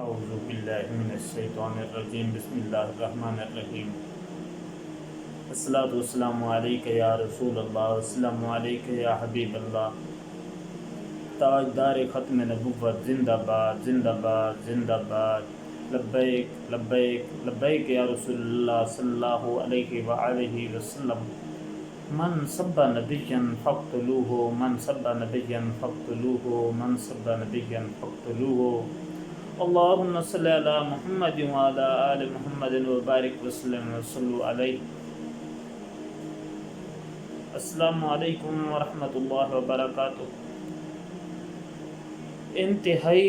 اعوذ باللہ من الشیطان الرجیم بسم اللہ الرحمن الرحیم الصلاۃ والسلام علیک یا رسول اللہ السلام علیک یا حبیب اللہ تاجدار ختم نبوت زندہ باد زندہ باد زندہ باد لبیک لبیک لبیک یا رسول اللہ صلی اللہ علیہ وآلہ وسلم من سب نبیا فاقتلوہ من سب نبیا فاقتلوہ من سب نبیا فاقتلوہ اللہم صلی علی محمد وعلی آل محمد وبارک وسلم وصلوا علیہ۔ السلام علیکم ورحمۃ اللہ وبرکاتہ۔ انتہائی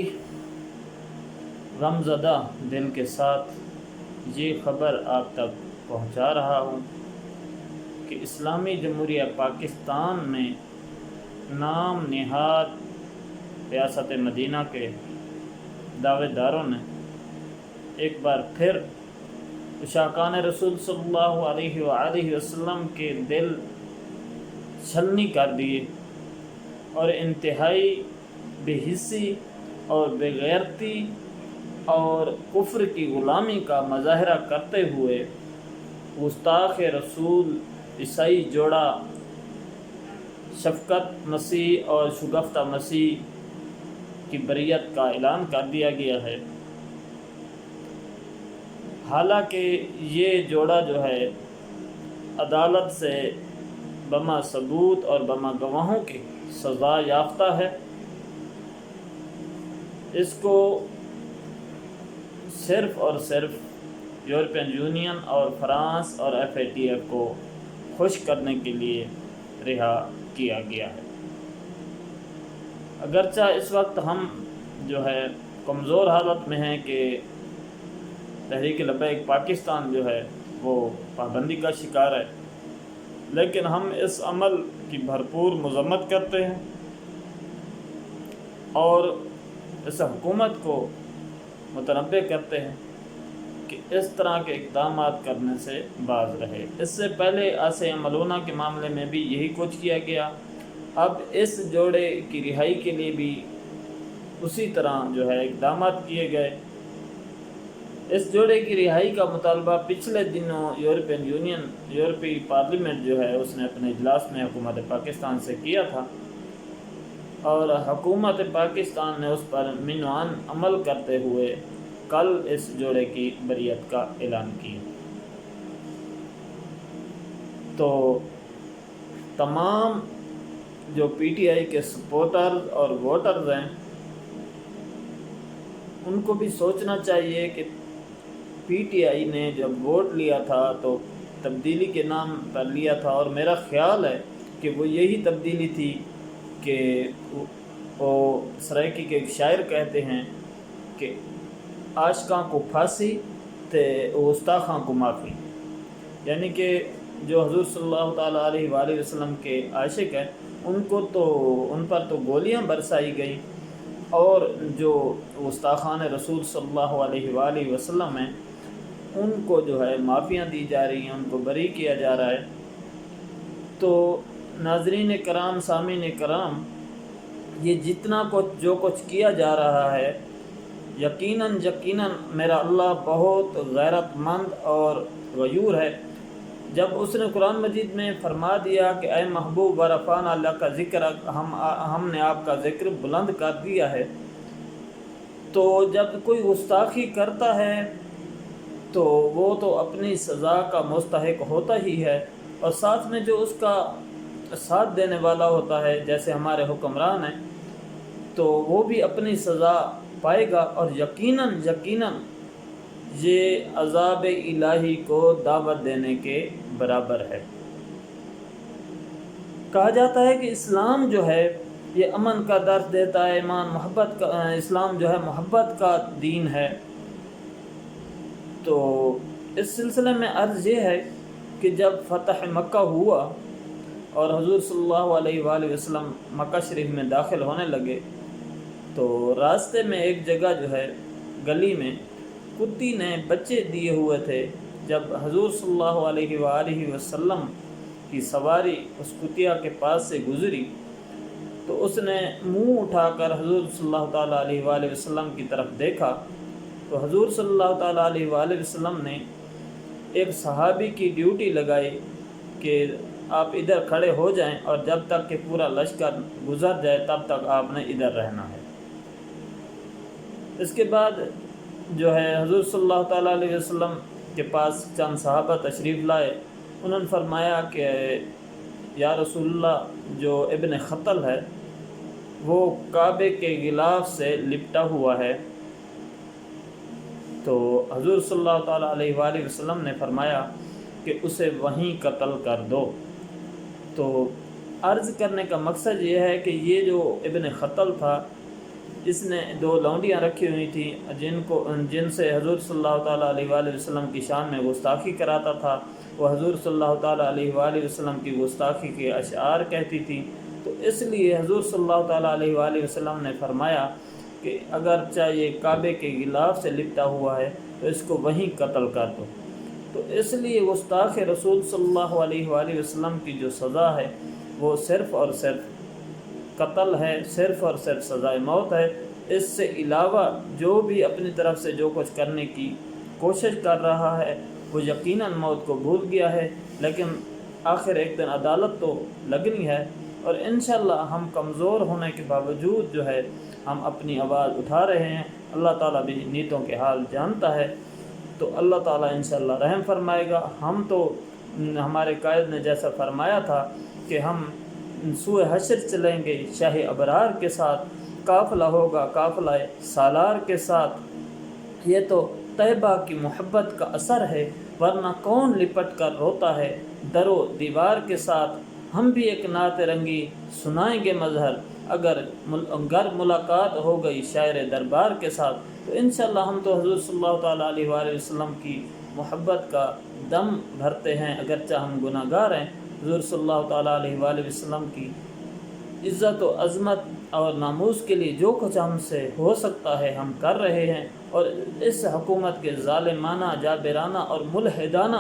غمزدہ دل کے ساتھ یہ خبر آپ تک پہنچا رہا ہوں کہ اسلامی جمہوریہ پاکستان میں نام نہاد ریاست مدینہ کے دعوے داروں نے ایک بار پھر عشاقان رسول صلی اللہ علیہ وآلہ وسلم کے دل چھلنی کر دیے اور انتہائی بے حسی اور بے غیرتی اور کفر کی غلامی کا مظاہرہ کرتے ہوئے گستاخ رسول عیسائی جوڑا شفقت مسیح اور شگفتہ مسیح کی بریت کا اعلان کر دیا گیا ہے۔ حالانکہ یہ جوڑا جو ہے عدالت سے بما ثبوت اور بما گواہوں کی سزا یافتہ ہے، اس کو صرف اور صرف یورپین یونین اور فرانس اور FATF کو خوش کرنے کے لیے رہا کیا گیا ہے۔ اگرچہ اس وقت ہم جو ہے کمزور حالت میں ہیں کہ تحریک لبیک پاکستان جو ہے وہ پابندی کا شکار ہے، لیکن ہم اس عمل کی بھرپور مذمت کرتے ہیں اور اس حکومت کو متنبہ کرتے ہیں کہ اس طرح کے اقدامات کرنے سے باز رہے۔ اس سے پہلے آسیہ ملونہ کے معاملے میں بھی یہی کچھ کیا گیا، اب اس جوڑے کی رہائی کے لیے بھی اسی طرح جو ہے اقدامات کیے گئے۔ اس جوڑے کی رہائی کا مطالبہ پچھلے دنوں یورپی پارلیمنٹ جو ہے اس نے اپنے اجلاس میں حکومت پاکستان سے کیا تھا اور حکومت پاکستان نے اس پر منوعاً عمل کرتے ہوئے کل اس جوڑے کی بریت کا اعلان کیا۔ تو تمام جو PTI کے سپورٹرز اور ووٹرز ہیں ان کو بھی سوچنا چاہیے کہ PTI نے جب ووٹ لیا تھا تو تبدیلی کے نام پر لیا تھا، اور میرا خیال ہے کہ وہ یہی تبدیلی تھی کہ وہ سرائکی کے ایک شاعر کہتے ہیں کہ عاشقاں کو پھانسی تے گستاخاں کو معافی، یعنی کہ جو حضور صلی اللہ تعالیٰ علیہ وآلہ وسلم کے عاشق ہیں ان پر تو گولیاں برسائی گئیں، اور جو گستاخان رسول صلی اللہ علیہ وآلہ وسلم ہیں ان کو جو ہے معافیاں دی جا رہی ہیں، ان کو بری کیا جا رہا ہے۔ تو ناظرین کرام، سامعین کرام، یہ جتنا جو کچھ کیا جا رہا ہے یقیناً میرا اللہ بہت غیرت مند اور غیور ہے۔ جب اس نے قرآن مجید میں فرما دیا کہ اے محبوب ورفعنا لک ذکرک، ہم نے آپ کا ذکر بلند کر دیا ہے، تو جب کوئی گستاخی کرتا ہے تو وہ تو اپنی سزا کا مستحق ہوتا ہی ہے، اور ساتھ میں جو اس کا ساتھ دینے والا ہوتا ہے جیسے ہمارے حکمران ہیں تو وہ بھی اپنی سزا پائے گا، اور یقیناً یہ عذاب الہی کو دعوت دینے کے برابر ہے۔ کہا جاتا ہے کہ اسلام جو ہے یہ امن کا درس دیتا ہے، اسلام جو ہے محبت کا دین ہے۔ تو اس سلسلے میں عرض یہ ہے کہ جب فتح مکہ ہوا اور حضور صلی اللہ علیہ وآلہ وسلم مکہ شریف میں داخل ہونے لگے تو راستے میں ایک جگہ جو ہے گلی میں کتی نے بچے دیے ہوئے تھے۔ جب حضور صلی اللہ علیہ وآلہ وسلم کی سواری اس کتیا کے پاس سے گزری تو اس نے منہ اٹھا کر حضور صلی اللہ تعالیٰ علیہ وآلہ وسلم کی طرف دیکھا تو حضور صلی اللہ تعالیٰ علیہ وآلہ وسلم نے ایک صحابی کی ڈیوٹی لگائی کہ آپ ادھر کھڑے ہو جائیں اور جب تک کہ پورا لشکر گزر جائے تب تک آپ نے ادھر رہنا ہے۔ اس کے بعد جو ہے حضور صلی اللہ تعالیٰ علیہ وسلم کے پاس چند صحابہ تشریف لائے، انہوں نے فرمایا کہ یا رسول اللہ، جو ابن خطل ہے وہ کعبے کے غلاف سے لپٹا ہوا ہے۔ تو حضور صلی اللہ تعالیٰ علیہ وآلہ وسلم نے فرمایا کہ اسے وہیں قتل کر دو۔ تو عرض کرنے کا مقصد یہ ہے کہ یہ جو ابن خطل تھا، اس نے 2 لونڈیاں رکھی ہوئی تھیں جن سے حضور صلی اللہ تعالیٰ علیہ وآلہ وسلم کی شان میں گستاخی کراتا تھا۔ وہ حضور صلی اللہ تعالیٰ علیہ وآلہ وسلم کی گستاخی کے اشعار کہتی تھی۔ تو اس لیے حضور صلی اللہ تعالیٰ علیہ وآلہ وسلم نے فرمایا کہ اگرچہ یہ کعبے کے غلاف سے لپٹا ہوا ہے تو اس کو وہیں قتل کر دو۔ تو اس لیے گستاخ رسول صلی اللہ علیہ وآلہ وسلم کی جو سزا ہے وہ صرف اور صرف قتل ہے، صرف اور صرف سزائے موت ہے۔ اس سے علاوہ جو بھی اپنی طرف سے جو کچھ کرنے کی کوشش کر رہا ہے وہ یقیناً موت کو بھول گیا ہے، لیکن آخر ایک دن عدالت تو لگنی ہے، اور انشاءاللہ ہم کمزور ہونے کے باوجود جو ہے ہم اپنی آواز اٹھا رہے ہیں۔ اللہ تعالیٰ بھی نیتوں کے حال جانتا ہے، تو اللہ تعالیٰ انشاءاللہ رحم فرمائے گا۔ ہم تو ہمارے قائد نے جیسا فرمایا تھا کہ ہم سوئے حشر چلیں گے شاہ ابرار کے ساتھ، قافلہ ہوگا قافلہ سالار کے ساتھ۔ یہ تو طیبہ کی محبت کا اثر ہے، ورنہ کون لپٹ کر روتا ہے در و دیوار کے ساتھ۔ ہم بھی ایک نعت رنگی سنائیں گے مظہر، اگر ملاقات ہو گئی شاعر دربار کے ساتھ۔ تو انشاءاللہ ہم تو حضور صلی اللہ تعالیٰ علیہ وآلہ وسلم کی محبت کا دم بھرتے ہیں، اگرچہ ہم گناہ گار ہیں۔ حضور صلی اللہ تعالیٰ علیہ وآلہ وسلم کی عزت و عظمت اور ناموس کے لیے جو کچھ ہم سے ہو سکتا ہے ہم کر رہے ہیں، اور اس حکومت کے ظالمانہ، جابرانہ اور ملحدانہ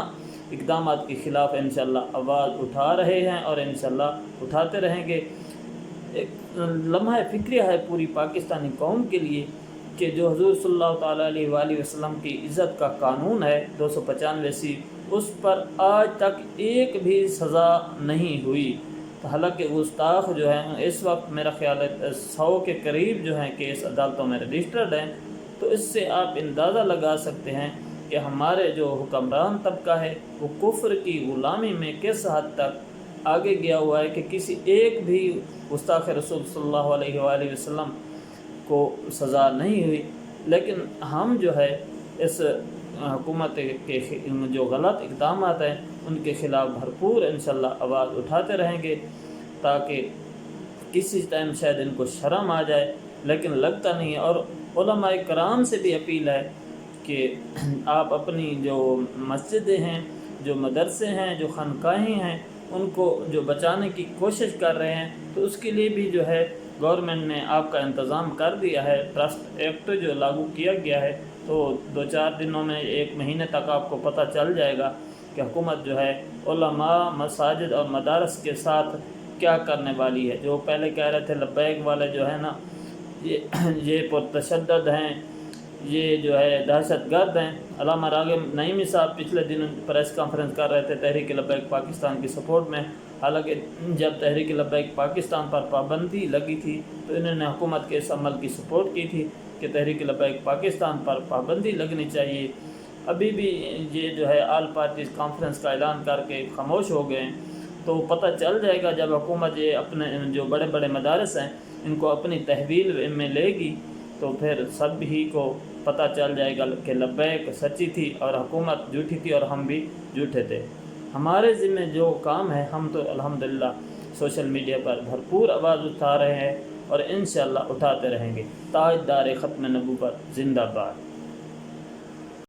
اقدامات کے خلاف انشاءاللہ آواز اٹھا رہے ہیں اور انشاءاللہ اٹھاتے رہیں گے۔ ایک لمحہ فکریہ ہے پوری پاکستانی قوم کے لیے کہ جو حضور صلی اللہ تعالیٰ علیہ وآلہ وسلم کی عزت کا قانون ہے 295 اس پر آج تک ایک بھی سزا نہیں ہوئی۔ حالانکہ گستاخ جو ہیں اس وقت میرا خیال ہے 100 کے قریب جو ہیں کیس عدالتوں میں رجسٹرڈ ہیں۔ تو اس سے آپ اندازہ لگا سکتے ہیں کہ ہمارے جو حکمران طبقہ ہے وہ کفر کی غلامی میں کس حد تک آگے گیا ہوا ہے کہ کسی ایک بھی گستاخ رسول صلی اللہ علیہ وآلہ وسلم کو سزا نہیں ہوئی۔ لیکن ہم جو ہے اس حکومت کے جو غلط اقدامات ہیں ان کے خلاف بھرپور انشاءاللہ آواز اٹھاتے رہیں گے، تاکہ کسی ٹائم شاید ان کو شرم آ جائے، لیکن لگتا نہیں ہے۔ اور علماء کرام سے بھی اپیل ہے کہ آپ اپنی جو مسجدیں ہیں، جو مدرسے ہیں، جو خانقاہیں ہیں، ان کو جو بچانے کی کوشش کر رہے ہیں، تو اس کے لیے بھی جو ہے گورنمنٹ نے آپ کا انتظام کر دیا ہے۔ ٹرسٹ ایکٹ جو لاگو کیا گیا ہے، تو 2-4 دنوں میں 1 مہینے تک آپ کو پتہ چل جائے گا کہ حکومت جو ہے علماء، مساجد اور مدارس کے ساتھ کیا کرنے والی ہے۔ جو پہلے کہہ رہے تھے لبیک والے جو ہے نا، یہ پرتشدد ہیں، یہ جو ہے دہشت گرد ہیں۔ علامہ راغب نعیمی صاحب پچھلے دن پریس کانفرنس کر رہے تھے تحریک لبیک پاکستان کی سپورٹ میں، حالانکہ جب تحریک لبیک پاکستان پر پابندی لگی تھی تو انہوں نے حکومت کے اس عمل کی سپورٹ کی تھی کہ تحریک لبیک پاکستان پر پابندی لگنی چاہیے۔ ابھی بھی یہ جو ہے آل پارٹیز کانفرنس کا اعلان کر کے خاموش ہو گئے ہیں۔ تو پتہ چل جائے گا جب حکومت یہ اپنے جو بڑے بڑے مدارس ہیں ان کو اپنی تحویل میں لے گی، تو پھر سب ہی کو پتہ چل جائے گا کہ لبیک سچی تھی اور حکومت جھوٹی تھی اور ہم بھی جھوٹے تھے۔ ہمارے ذمہ جو کام ہے ہم تو الحمدللہ سوشل میڈیا پر بھرپور آواز اٹھا رہے ہیں اور انشاءاللہ اٹھاتے رہیں گے۔ تاجدار ختم نبوت زندہ باد۔